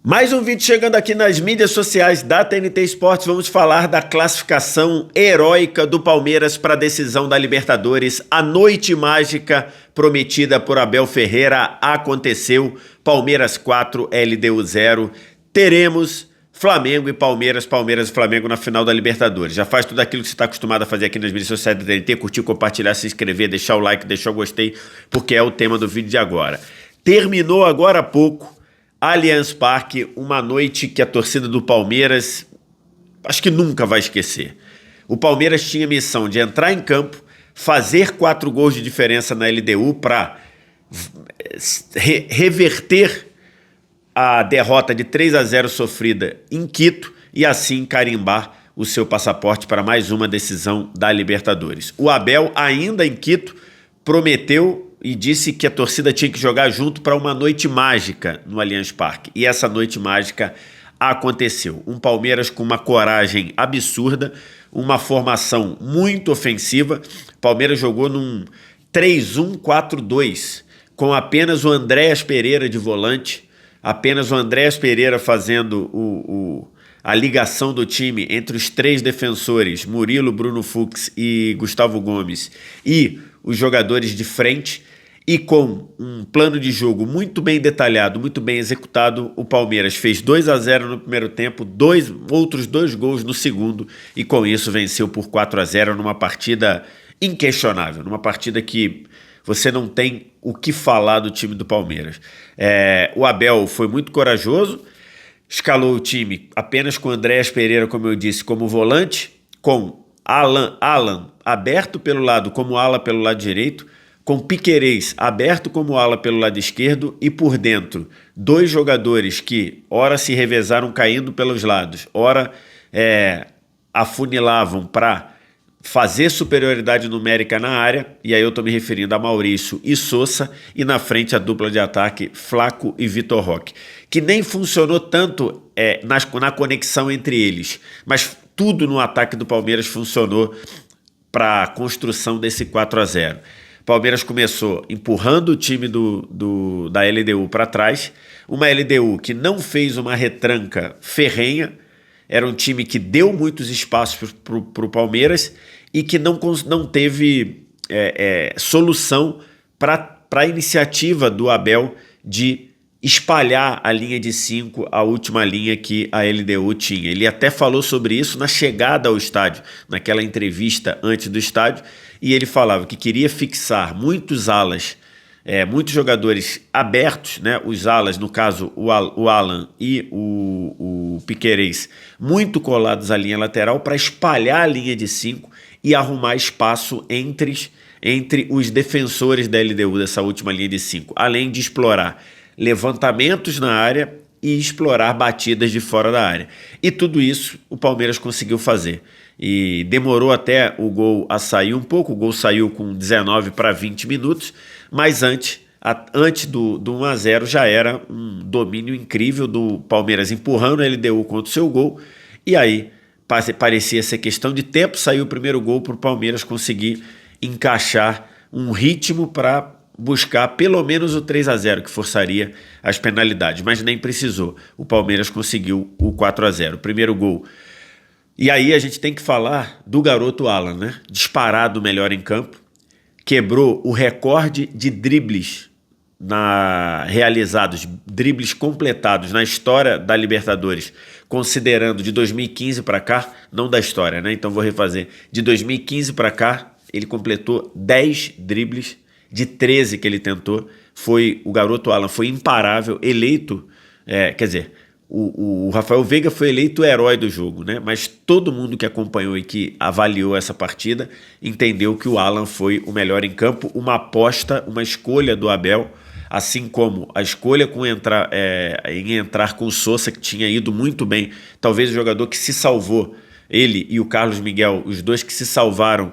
Mais um vídeo chegando aqui nas mídias sociais da TNT Esportes. Vamos falar da classificação heróica do Palmeiras para a decisão da Libertadores. A noite mágica prometida por Abel Ferreira aconteceu. Palmeiras 4, LDU 0. Teremos Flamengo e Palmeiras, Palmeiras e Flamengo na final da Libertadores. Já faz tudo aquilo que você está acostumado a fazer aqui nas mídias sociais da TNT. Curtir, compartilhar, se inscrever, deixar o like, deixar o gostei, porque é o tema do vídeo de agora. Terminou agora há pouco Allianz Parque, uma noite que a torcida do Palmeiras acho que nunca vai esquecer. O Palmeiras tinha a missão de entrar em campo, fazer 4 gols de diferença na LDU para reverter a derrota de 3-0 sofrida em Quito e assim carimbar o seu passaporte para mais uma decisão da Libertadores. O Abel, ainda em Quito, prometeu e disse que a torcida tinha que jogar junto para uma noite mágica no Allianz Parque. E essa noite mágica aconteceu. Um Palmeiras com uma coragem absurda, uma formação muito ofensiva. Palmeiras jogou num 3-1-4-2, com apenas o Andréas Pereira de volante, apenas o Andréas Pereira fazendo a ligação do time entre os 3 defensores, Murilo, Bruno Fux e Gustavo Gomes, e os jogadores de frente, e com um plano de jogo muito bem detalhado, muito bem executado, o Palmeiras fez 2-0 no primeiro tempo, outros 2 gols no segundo, e com isso venceu por 4-0 numa partida inquestionável, numa partida que você não tem o que falar do time do Palmeiras. O Abel foi muito corajoso, escalou o time apenas com Andréas Pereira, como eu disse, como volante, com Alan aberto pelo lado, como ala pelo lado direito, com Piquerez aberto como ala pelo lado esquerdo e por dentro 2 jogadores que ora se revezaram caindo pelos lados, ora afunilavam para fazer superioridade numérica na área, e aí eu estou me referindo a Maurício e Sousa, e na frente a dupla de ataque Flaco e Vitor Roque, que nem funcionou tanto na conexão entre eles, mas tudo no ataque do Palmeiras funcionou para a construção desse 4-0. Palmeiras começou empurrando o time da LDU para trás, uma LDU que não fez uma retranca ferrenha, era um time que deu muitos espaços para o Palmeiras e que não teve solução para a iniciativa do Abel de espalhar a linha de 5, a última linha que a LDU tinha. Ele até falou sobre isso na chegada ao estádio, naquela entrevista antes do estádio, e ele falava que queria fixar muitos alas, muitos jogadores abertos, né? Os alas, no caso o Alan e o Piquerez, muito colados à linha lateral para espalhar a linha de 5 e arrumar espaço entre os defensores da LDU, dessa última linha de 5, além de explorar levantamentos na área e explorar batidas de fora da área. E tudo isso o Palmeiras conseguiu fazer. E demorou até o gol a sair um pouco, o gol saiu com 19 para 20 minutos, mas antes do 1-0 já era um domínio incrível do Palmeiras empurrando a LDU contra o seu gol, e aí parecia ser questão de tempo, saiu o primeiro gol para o Palmeiras conseguir encaixar um ritmo para buscar pelo menos o 3-0, que forçaria as penalidades, mas nem precisou. O Palmeiras conseguiu o 4-0, o primeiro gol. E aí a gente tem que falar do garoto Alan, né? Disparado melhor em campo, quebrou o recorde de dribles realizados, dribles completados na história da Libertadores, considerando de 2015 para cá, não da história, né? Então vou refazer. De 2015 para cá, ele completou 10 dribles de 13 que ele tentou. O garoto Alan foi imparável, eleito, o Rafael Veiga foi eleito o herói do jogo, né? Mas todo mundo que acompanhou e que avaliou essa partida entendeu que o Alan foi o melhor em campo, uma aposta, uma escolha do Abel, assim como a escolha em entrar com o Sousa, que tinha ido muito bem, talvez o jogador que se salvou, ele e o Carlos Miguel, os dois que se salvaram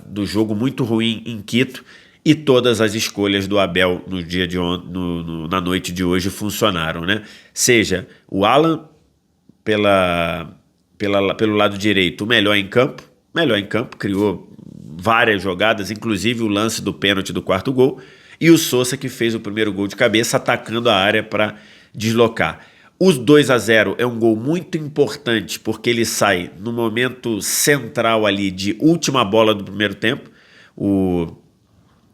do jogo muito ruim em Quito, e todas as escolhas do Abel no dia de na noite de hoje funcionaram, né? Seja o Alan pelo lado direito, o melhor em campo, criou várias jogadas, inclusive o lance do pênalti do 4º gol, e o Sousa, que fez o primeiro gol de cabeça atacando a área para deslocar. Os 2-0 é um gol muito importante porque ele sai no momento central ali de última bola do primeiro tempo. O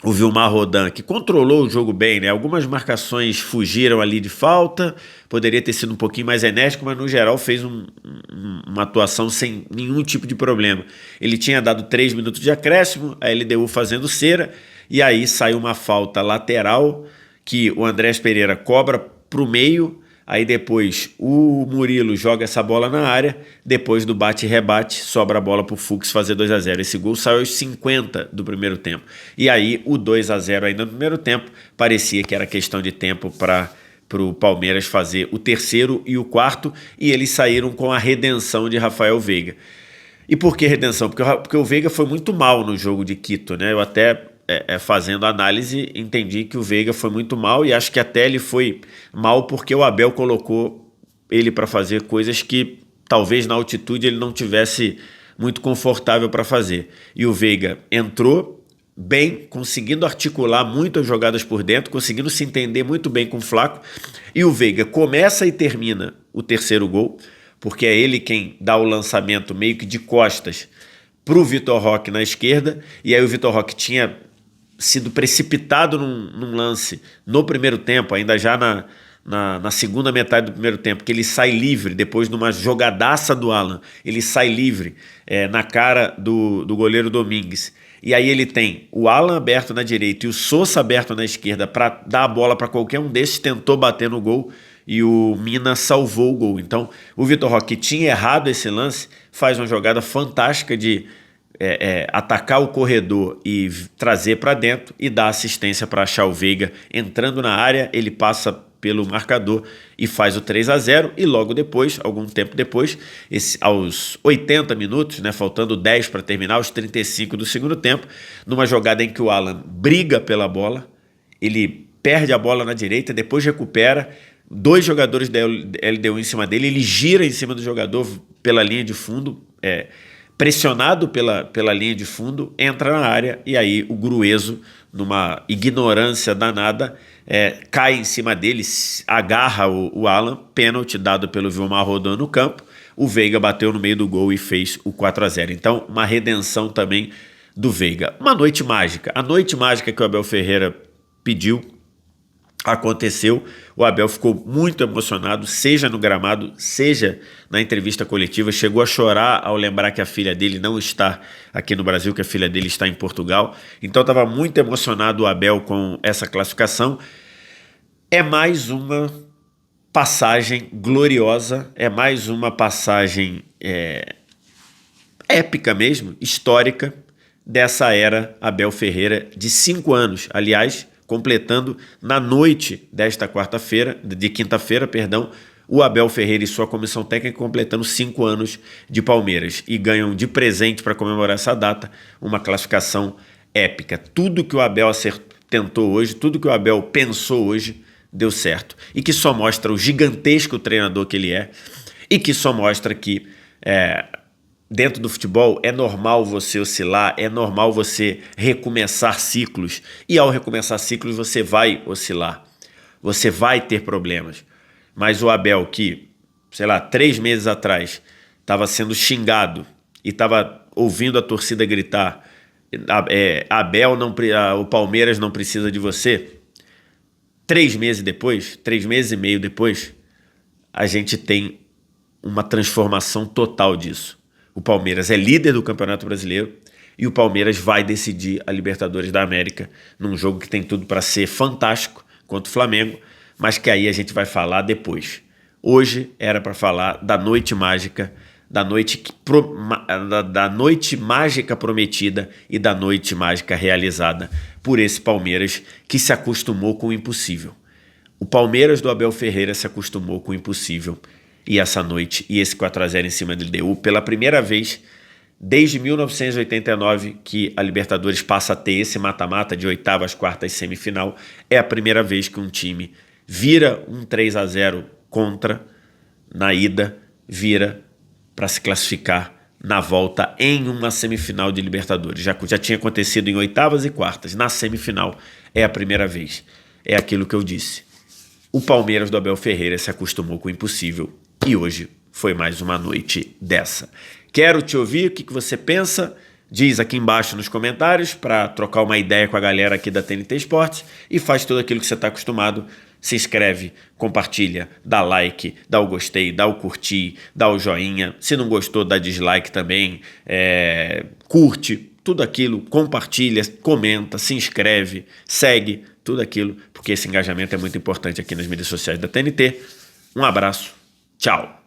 Vilmar Rodan, que controlou o jogo bem, né? Algumas marcações fugiram ali de falta, poderia ter sido um pouquinho mais enérgico, mas no geral fez uma atuação sem nenhum tipo de problema. Ele tinha dado 3 minutos de acréscimo, a LDU fazendo cera, e aí saiu uma falta lateral que o Andrés Pereira cobra para o meio. Aí depois o Murilo joga essa bola na área, depois do bate e rebate, sobra a bola para o Fux fazer 2-0. Esse gol saiu aos 50 do primeiro tempo. E aí o 2-0 ainda no primeiro tempo, parecia que era questão de tempo para o Palmeiras fazer o terceiro e o quarto, e eles saíram com a redenção de Rafael Veiga. E por que redenção? Porque o Veiga foi muito mal no jogo de Quito, né? Eu até... fazendo análise, entendi que o Veiga foi muito mal e acho que até ele foi mal porque o Abel colocou ele para fazer coisas que talvez na altitude ele não tivesse muito confortável para fazer. E o Veiga entrou bem, conseguindo articular muitas jogadas por dentro, conseguindo se entender muito bem com o Flaco. E o Veiga começa e termina o terceiro gol, porque é ele quem dá o lançamento meio que de costas para o Vitor Roque na esquerda, e aí o Vitor Roque tinha sido precipitado num lance no primeiro tempo, ainda já na segunda metade do primeiro tempo, que ele sai livre, depois de uma jogadaça do Alan, ele sai livre na cara do goleiro Domingues, e aí ele tem o Alan aberto na direita e o Sousa aberto na esquerda para dar a bola para qualquer um desses, tentou bater no gol, e o Mina salvou o gol. Então o Vitor Roque tinha errado esse lance, faz uma jogada fantástica de atacar o corredor e trazer para dentro e dar assistência para achar o Veiga entrando na área. Ele passa pelo marcador e faz o 3-0, e logo depois, algum tempo depois, aos 80 minutos, né, faltando 10 para terminar, aos 35 do segundo tempo, numa jogada em que o Alan briga pela bola, ele perde a bola na direita, depois recupera, 2 jogadores da LDU em cima dele, ele gira em cima do jogador pela linha de fundo, pressionado pela linha de fundo, entra na área, e aí o Gruezo, numa ignorância danada, cai em cima dele, agarra o Alan, pênalti dado pelo Vilmar Rodan no campo. O Veiga bateu no meio do gol e fez o 4-0. Então, uma redenção também do Veiga. Uma noite mágica. A noite mágica que o Abel Ferreira pediu aconteceu. O Abel ficou muito emocionado, seja no gramado, seja na entrevista coletiva. Chegou a chorar ao lembrar que a filha dele não está aqui no Brasil, que a filha dele está em Portugal. Então estava muito emocionado o Abel com essa classificação. É mais uma passagem gloriosa, é mais uma passagem épica mesmo, histórica, dessa era Abel Ferreira de 5 anos. Aliás, completando na noite desta quinta-feira, o Abel Ferreira e sua comissão técnica completando 5 anos de Palmeiras, e ganham de presente para comemorar essa data uma classificação épica. Tudo que o Abel tentou hoje, tudo que o Abel pensou hoje, deu certo. E que só mostra o gigantesco treinador que ele é, e que só mostra que dentro do futebol é normal você oscilar, é normal você recomeçar ciclos, e ao recomeçar ciclos você vai oscilar, você vai ter problemas. Mas o Abel, que, 3 meses atrás estava sendo xingado e estava ouvindo a torcida gritar, Abel, o Palmeiras não precisa de você, 3 meses depois, 3 meses e meio depois, a gente tem uma transformação total disso. O Palmeiras é líder do Campeonato Brasileiro e o Palmeiras vai decidir a Libertadores da América num jogo que tem tudo para ser fantástico contra o Flamengo, mas que aí a gente vai falar depois. Hoje era para falar da noite mágica, da noite mágica prometida e da noite mágica realizada por esse Palmeiras que se acostumou com o impossível. O Palmeiras do Abel Ferreira se acostumou com o impossível. E essa noite, e esse 4-0 em cima do LDU, pela primeira vez desde 1989 que a Libertadores passa a ter esse mata-mata de oitavas, quartas, semifinal, é a primeira vez que um time vira um 3-0 contra na ida, vira para se classificar na volta em uma semifinal de Libertadores. Já tinha acontecido em oitavas e quartas, na semifinal é a primeira vez. É aquilo que eu disse. O Palmeiras do Abel Ferreira se acostumou com o impossível e hoje foi mais uma noite dessa. Quero te ouvir, o que você pensa? Diz aqui embaixo nos comentários para trocar uma ideia com a galera aqui da TNT Esportes e faz tudo aquilo que você está acostumado. Se inscreve, compartilha, dá like, dá o gostei, dá o curtir, dá o joinha. Se não gostou, dá dislike também, curte, tudo aquilo, compartilha, comenta, se inscreve, segue, tudo aquilo, porque esse engajamento é muito importante aqui nas mídias sociais da TNT. Um abraço, tchau!